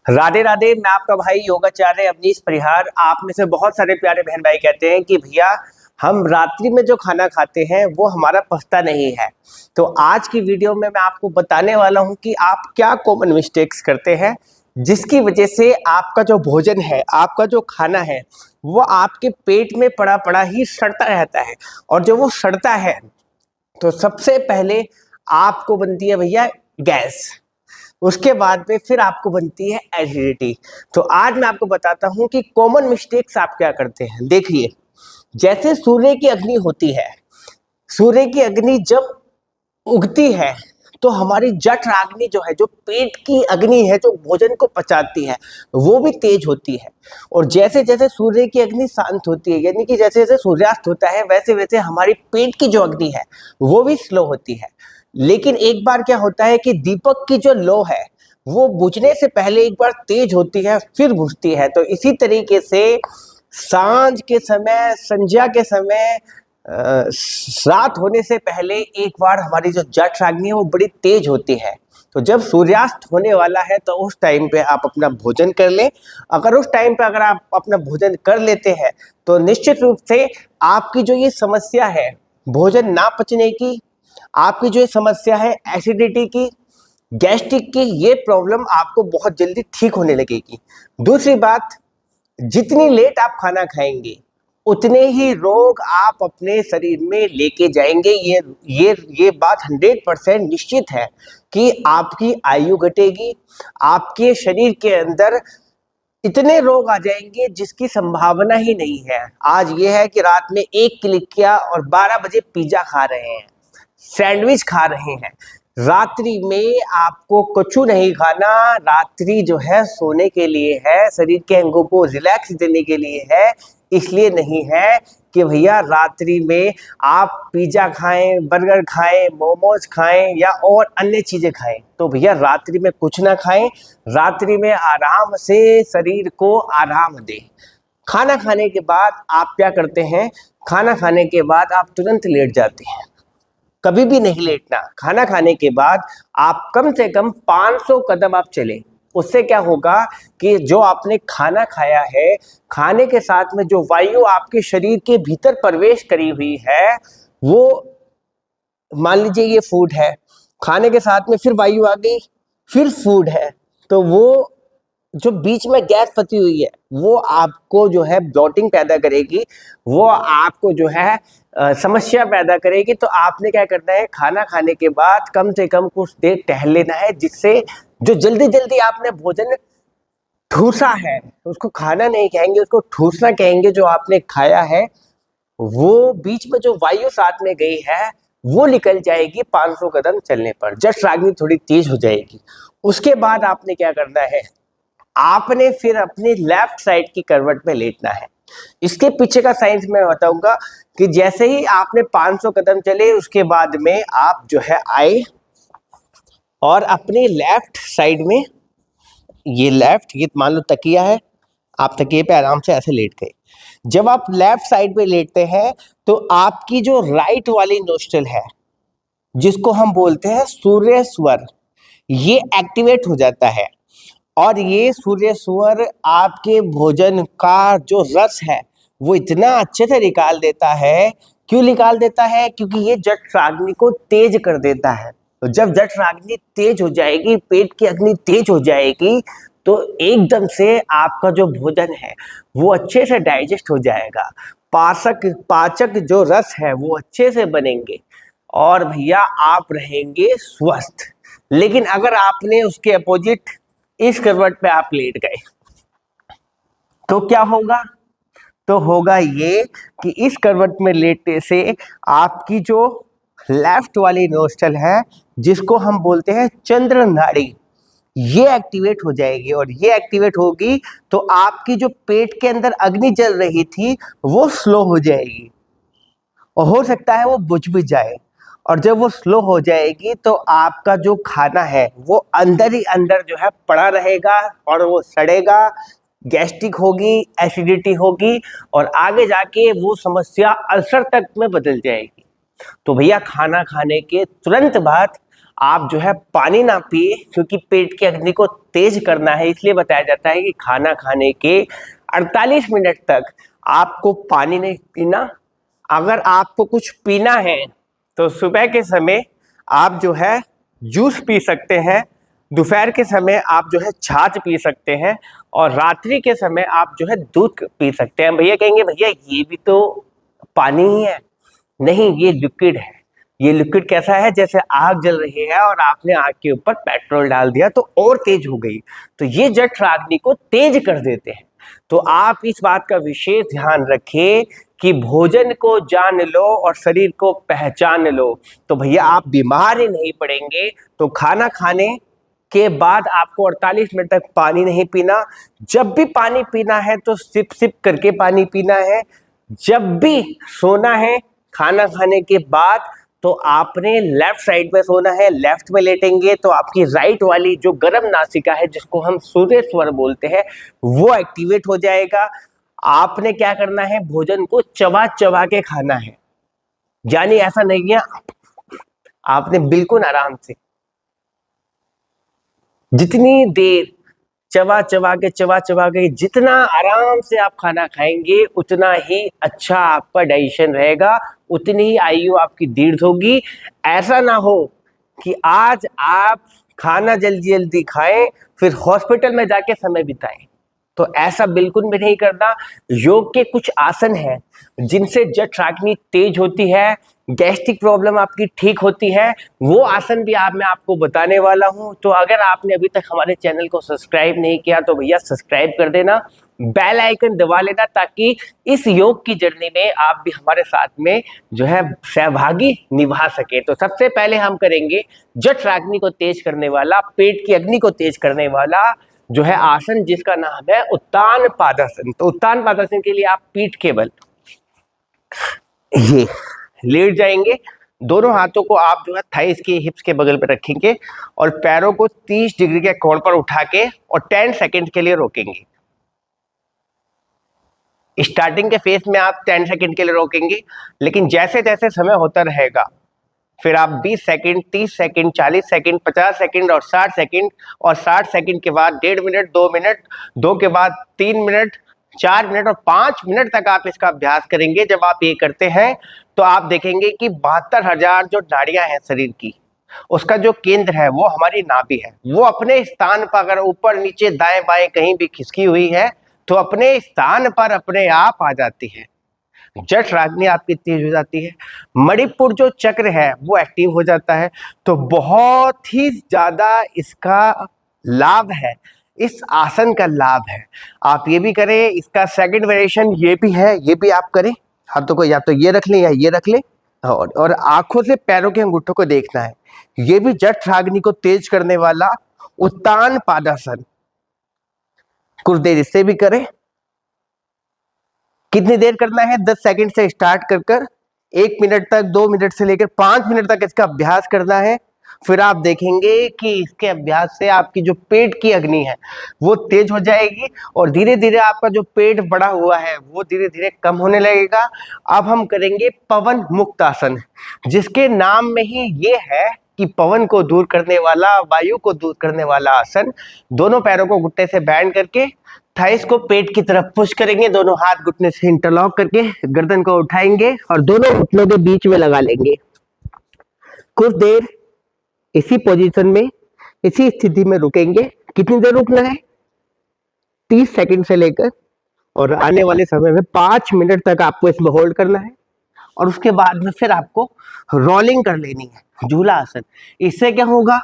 राधे राधे। मैं आपका भाई योगाचार्य अवनीश परिहार। आप में से बहुत सारे प्यारे बहन भाई कहते हैं कि भैया हम रात्रि में जो खाना खाते हैं वो हमारा पचता नहीं है। तो आज की वीडियो में मैं आपको बताने वाला हूं कि आप क्या कॉमन मिस्टेक्स करते हैं जिसकी वजह से आपका जो भोजन है, आपका जो खाना है, वो आपके पेट में पड़ा पड़ा ही सड़ता रहता है। और जो वो सड़ता है तो सबसे पहले आपको बनती है भैया गैस, उसके बाद में फिर आपको बनती है एसिडिटी। तो आज मैं आपको बताता हूं कि कॉमन मिस्टेक्स आप क्या करते हैं। देखिए, जैसे सूर्य की अग्नि होती है, सूर्य की अग्नि जब उगती है तो हमारी जठराग्नि जो है, जो पेट की अग्नि है, जो भोजन को पचाती है, वो भी तेज होती है। और जैसे जैसे सूर्य की अग्नि शांत होती है, यानी कि जैसे जैसे सूर्यास्त होता है, वैसे वैसे हमारी पेट की जो अग्नि है वो भी स्लो होती है। लेकिन एक बार क्या होता है कि दीपक की जो लो है वो बुझने से पहले एक बार तेज होती है, फिर बुझती है। तो इसी तरीके से सांझ के समय, संध्या के समय, रात होने से पहले एक बार हमारी जो जठराग्नि है वो बड़ी तेज होती है। तो जब सूर्यास्त होने वाला है तो उस टाइम पे आप अपना भोजन कर लें। अगर उस टाइम पे अगर आप अपना भोजन कर लेते हैं तो निश्चित रूप से आपकी जो ये समस्या है भोजन ना पचने की, आपकी जो समस्या है एसिडिटी की, गैस्ट्रिक की, ये प्रॉब्लम आपको बहुत जल्दी ठीक होने लगेगी। दूसरी बात, जितनी लेट आप खाना खाएंगे उतने ही रोग आप अपने शरीर में लेके जाएंगे। ये बात 100% निश्चित है कि आपकी आयु घटेगी, आपके शरीर के अंदर इतने रोग आ जाएंगे जिसकी संभावना ही नहीं है। आज ये है कि रात में एक क्लिक किया और 12 बजे पिज्जा खा रहे हैं, सैंडविच खा रहे हैं। रात्रि में आपको कुछ नहीं खाना। रात्रि जो है सोने के लिए है, शरीर के अंगों को रिलैक्स देने के लिए है। इसलिए नहीं है कि भैया रात्रि में आप पिज्जा खाएं, बर्गर खाएं, मोमोज खाएं या और अन्य चीजें खाएं। तो भैया रात्रि में कुछ ना खाएं, रात्रि में आराम से शरीर को आराम दें। खाना खाने के बाद आप क्या करते हैं? खाना खाने के बाद आप तुरंत लेट जाते हैं। कभी भी नहीं लेटना। खाना खाने के बाद आप कम से कम 500 कदम आप चलें। उससे क्या होगा कि जो आपने खाना खाया है, खाने के साथ में जो वायु आपके शरीर के भीतर प्रवेश करी हुई है, वो मान लीजिए ये फूड है, खाने के साथ में फिर वायु आ गई, फिर फूड है, तो वो जो बीच में गैस फंसी हुई है वो आपको जो है ब्लॉटिंग पैदा करेगी, वो आपको जो है समस्या पैदा करेगी। तो आपने क्या करना है, खाना खाने के बाद कम से कम कुछ देर टहल लेना है, जिससे जो जल्दी जल्दी आपने भोजन ठूसा है, उसको खाना नहीं कहेंगे, उसको ठूसना कहेंगे, जो आपने खाया है वो बीच में जो वायु साथ में गई है वो निकल जाएगी 500 कदम चलने पर। जठराग्नि थोड़ी तेज हो जाएगी। उसके बाद आपने क्या करना है, आपने फिर अपनी लेफ्ट साइड की करवट में लेटना है। इसके पीछे का साइंस मैं बताऊंगा कि जैसे ही आपने 500 कदम चले, उसके बाद में आप जो है आए और अपनी लेफ्ट साइड में, ये मान लो तकिया है, आप तकिए पे आराम से ऐसे लेट गए। जब आप लेफ्ट साइड पे लेटते हैं तो आपकी जो राइट वाली नोस्ट्रल है, जिसको हम बोलते हैं सूर्य स्वर, ये एक्टिवेट हो जाता है। और ये सूर्य स्वर आपके भोजन का जो रस है वो इतना अच्छे से निकाल देता है। क्यों निकाल देता है? क्योंकि ये जठराग्नि को तेज कर देता है। तो जब जठराग्नि तेज हो जाएगी, पेट की अग्नि तेज हो जाएगी, तो एकदम से आपका जो भोजन है वो अच्छे से डाइजेस्ट हो जाएगा। पाचक जो रस है वो अच्छे से बनेंगे और भैया आप रहेंगे स्वस्थ। लेकिन अगर आपने उसके अपोजिट इस करवट पे आप लेट गए तो क्या होगा? तो होगा ये कि इस करवट में लेटने से आपकी जो लेफ्ट वाली नोस्ट्रल है, जिसको हम बोलते हैं चंद्र नाड़ी, ये एक्टिवेट हो जाएगी। और ये एक्टिवेट होगी तो आपकी जो पेट के अंदर अग्नि जल रही थी वो स्लो हो जाएगी, और हो सकता है वो बुझ भी जाए। और जब वो स्लो हो जाएगी तो आपका जो खाना है वो अंदर ही अंदर जो है पड़ा रहेगा और वो सड़ेगा, गैस्ट्रिक होगी, एसिडिटी होगी, और आगे जाके वो समस्या अल्सर तक में बदल जाएगी। तो भैया खाना खाने के तुरंत बाद आप जो है पानी ना पिए, क्योंकि पेट की अग्नि को तेज करना है। इसलिए बताया जाता है कि खाना खाने के 48 मिनट तक आपको पानी नहीं पीना। अगर आपको कुछ पीना है तो सुबह के समय आप जो है जूस पी सकते हैं, दोपहर के समय आप जो है छाछ पी सकते हैं, और रात्रि के समय आप जो है दूध पी सकते हैं। भैया कहेंगे भैया ये भी तो पानी ही है। नहीं, ये लिक्विड है। ये लिक्विड कैसा है, जैसे आग जल रही है और आपने आग के ऊपर पेट्रोल डाल दिया तो और तेज हो गई, तो ये जठराग्नि को तेज कर देते हैं। तो आप इस बात का विशेष ध्यान रखें कि भोजन को जान लो और शरीर को पहचान लो, तो भैया आप बीमार ही नहीं पड़ेंगे। तो खाना खाने के बाद आपको 48 मिनट तक पानी नहीं पीना। जब भी पानी पीना है तो सिप सिप करके पानी पीना है। जब भी सोना है खाना खाने के बाद तो आपने लेफ्ट साइड में सोना है। लेफ्ट में लेटेंगे तो आपकी राइट वाली जो गर्म नासिका है, जिसको हम सूर्य स्वर बोलते हैं, वो एक्टिवेट हो जाएगा। आपने क्या करना है, भोजन को चबा चबा के खाना है, यानी ऐसा नहीं है, आपने बिल्कुल आराम से जितनी देर चबा चबा के जितना आराम से आप खाना खाएंगे उतना ही अच्छा आपका डाइजेशन रहेगा, उतनी ही आयु आपकी दीर्घ होगी। ऐसा ना हो कि आज आप खाना जल्दी जल्दी खाएं फिर हॉस्पिटल में जाके समय बिताएं, तो ऐसा बिल्कुल भी नहीं करना। योग के कुछ आसन हैं जिनसे जठराग्नि तेज होती है, गैस्ट्रिक प्रॉब्लम आपकी ठीक होती है, वो आसन भी मैं आपको बताने वाला हूं। तो अगर आपने अभी तक हमारे चैनल को सब्सक्राइब नहीं किया तो भैया सब्सक्राइब कर देना, बेल आइकन दबा लेना, ताकि इस योग की जर्नी में आप भी हमारे साथ में जो है सहभागी निभा सके। तो सबसे पहले हम करेंगे जठराग्नि को तेज करने वाला, पेट की अग्नि को तेज करने वाला जो है आसन, जिसका नाम है उत्तान पादासन। तो उत्तान पादासन के लिए आप पीठ के बल ये लेट जाएंगे, दोनों हाथों को आप जो है थाइस के हिप्स के बगल पर रखेंगे और पैरों को 30 डिग्री के कोण पर उठा के और 10 सेकंड के लिए रोकेंगे। स्टार्टिंग के फेस में आप 10 सेकंड के लिए रोकेंगे, लेकिन जैसे जैसे समय होता रहेगा फिर आप 20 सेकंड, 30 सेकंड, 40 सेकंड, 50 सेकंड और 60 सेकंड, और 60 सेकंड के बाद 1.5 मिनट, 2 मिनट, 2 के बाद 3 मिनट, 4 मिनट और 5 मिनट तक आप इसका अभ्यास करेंगे। जब आप ये करते हैं तो आप देखेंगे कि 72,000 जो नाड़ियां हैं शरीर की, उसका जो केंद्र है वो हमारी नाभि है, वो अपने स्थान पर, अगर ऊपर नीचे दाएं बाएं कहीं भी खिसकी हुई है तो अपने स्थान पर अपने आप आ जाती है। जठराग्नि आपकी तेज हो जाती है, मणिपुर जो चक्र है वो एक्टिव हो जाता है। तो बहुत ही ज्यादा इसका लाभ है, इस आसन का लाभ है। आप ये भी करें, इसका सेकंड वेरिएशन ये भी है, ये भी आप करें। हाथों को या तो ये रख लें या ये रख लें, और आंखों से पैरों के अंगूठों को देखना है। ये भी जठराग्नि को तेज करने वाला उत्तान पादासन, कुछ देर इससे भी करें। कितनी देर करना है, 10 सेकंड से स्टार्ट कर कर 1 मिनट तक, 2 मिनट से लेकर 5 मिनट तक इसका अभ्यास करना है। फिर आप देखेंगे कि इसके अभ्यास से आपकी जो पेट की अग्नि है वो तेज हो जाएगी, और धीरे धीरे आपका जो पेट बढ़ा हुआ है वो धीरे धीरे कम होने लगेगा। अब हम करेंगे पवन मुक्त आसन, जिसके नाम में ही ये है कि पवन को दूर करने वाला, वायु को दूर करने वाला आसन। दोनों पैरों को घुटने से बैंड करके थाइस को पेट की तरफ पुश करेंगे, दोनों हाथ घुटने से इंटरलॉक करके गर्दन को उठाएंगे और दोनों घुटनों के बीच में लगा लेंगे। कुछ देर इसी पोजीशन में, इसी स्थिति में रुकेंगे। कितनी देर रुकना है, 30 सेकंड से लेकर, और आने वाले समय में 5 मिनट तक आपको इसमें होल्ड करना है, और उसके बाद में फिर आपको रोलिंग कर लेनी है, झूला आसन। इससे क्या होगा,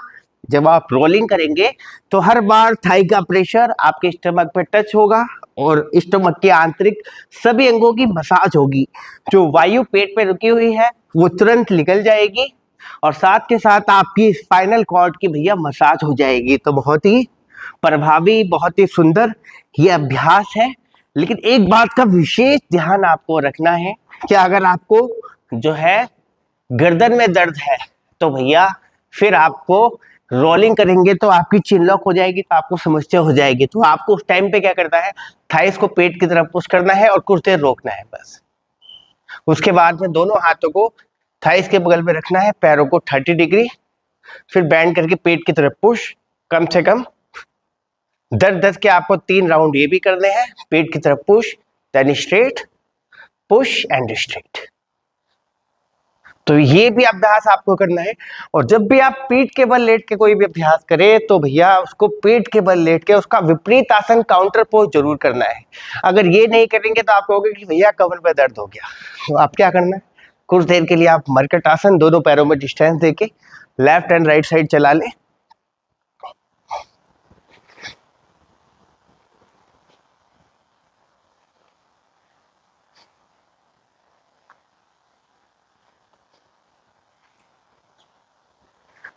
जब आप रोलिंग करेंगे तो हर बार थाई का प्रेशर आपके स्टमक पे टच होगा और स्टमक के आंतरिक सभी अंगों की मसाज होगी। जो वायु पेट पे रुकी हुई है वो तुरंत निकल जाएगी, और साथ के साथ आपकी स्पाइनल कॉर्ड की भैया मसाज हो जाएगी। तो बहुत ही प्रभावी, बहुत ही सुंदर ये अभ्यास है। लेकिन एक बात का विशेष ध्यान आपको रखना है कि अगर आपको जो है गर्दन में दर्द है तो भैया फिर आपको रोलिंग करेंगे तो आपकी चिन लॉक हो जाएगी, तो आपको समस्या हो जाएगी। तो आपको उस टाइम पे क्या करना है, थाइस को पेट की तरफ पुश करना है और कुछ देर रोकना है बस। उसके बाद में दोनों हाथों को थाइस के बगल में रखना है, पैरों को 30 डिग्री फिर बैंड करके पेट की तरफ पुश, कम से कम 10-10 के आपको 3 राउंड ये भी करने हैं, पेट की तरफ push, then straight, push and straight. तो ये भी अभ्यास आपको करना है। और जब भी आप पीठ के बल लेट के कोई भी अभ्यास करें तो भैया उसको पेट के बल लेट के उसका विपरीत आसन काउंटर पोज जरूर करना है। अगर ये नहीं करेंगे तो आप कहोगे कि भैया कमर पे दर्द हो गया। तो आप क्या करना है, कुछ देर के लिए आप मरकट आसन, दोनों पैरों में डिस्टेंस देके लेफ्ट एंड राइट साइड चला लें।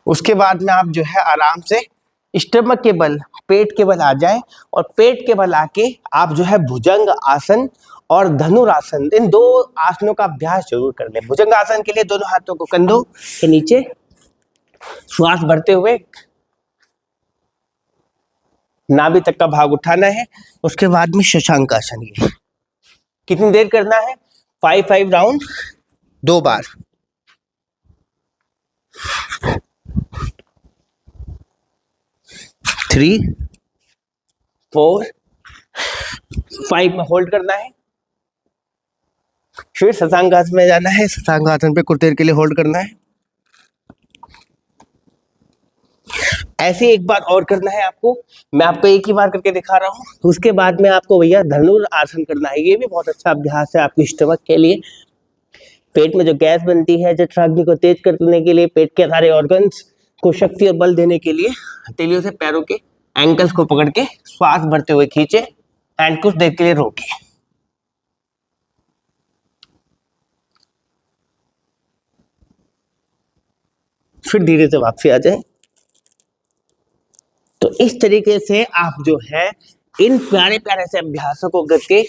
उसके बाद में आप जो है आराम से स्टमक के बल, पेट के बल आ जाएं और पेट के बल आके आप जो है भुजंग आसन और धनुरासन, इन 2 आसनों का अभ्यास जरूर कर लें। भुजंग आसन के लिए दोनों हाथों को कंधों के नीचे, श्वास भरते हुए नाभि तक का भाग उठाना है। उसके बाद में शशांक आसन, ये कितनी देर करना है, 5 राउंड 2 बार। 3, 4, 5 में होल्ड करना है। फिर शशांक आसन में जाना है, शशांक आसन पे कुछ देर के लिए होल्ड करना है। ऐसे एक बार और करना है आपको, मैं आपको एक ही बार करके दिखा रहा हूँ। उसके बाद में आपको भैया धनुर आसन करना है। ये भी बहुत अच्छा अभ्यास है आपके स्टमक के लिए। पेट में जो गैस बनती है, जठराग्नि को तेज करने के लिए, पेट के सारे ऑर्गन्स को शक्ति और बल देने के लिए हथेलियों से पैरों के एंकल्स को पकड़ के श्वास भरते हुए खींचे एंड कुछ देर के लिए रोके। फिर धीरे से वापसी आ जाए। तो इस तरीके से आप जो है इन प्यारे प्यारे से अभ्यासों को करके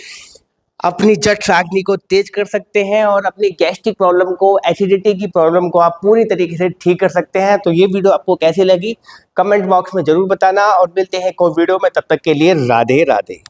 अपनी जठराग्नि को तेज कर सकते हैं और अपनी गैस्ट्रिक प्रॉब्लम को, एसिडिटी की प्रॉब्लम को आप पूरी तरीके से ठीक कर सकते हैं। तो ये वीडियो आपको कैसी लगी कमेंट बॉक्स में जरूर बताना और मिलते हैं कोई वीडियो में, तब तक के लिए राधे राधे।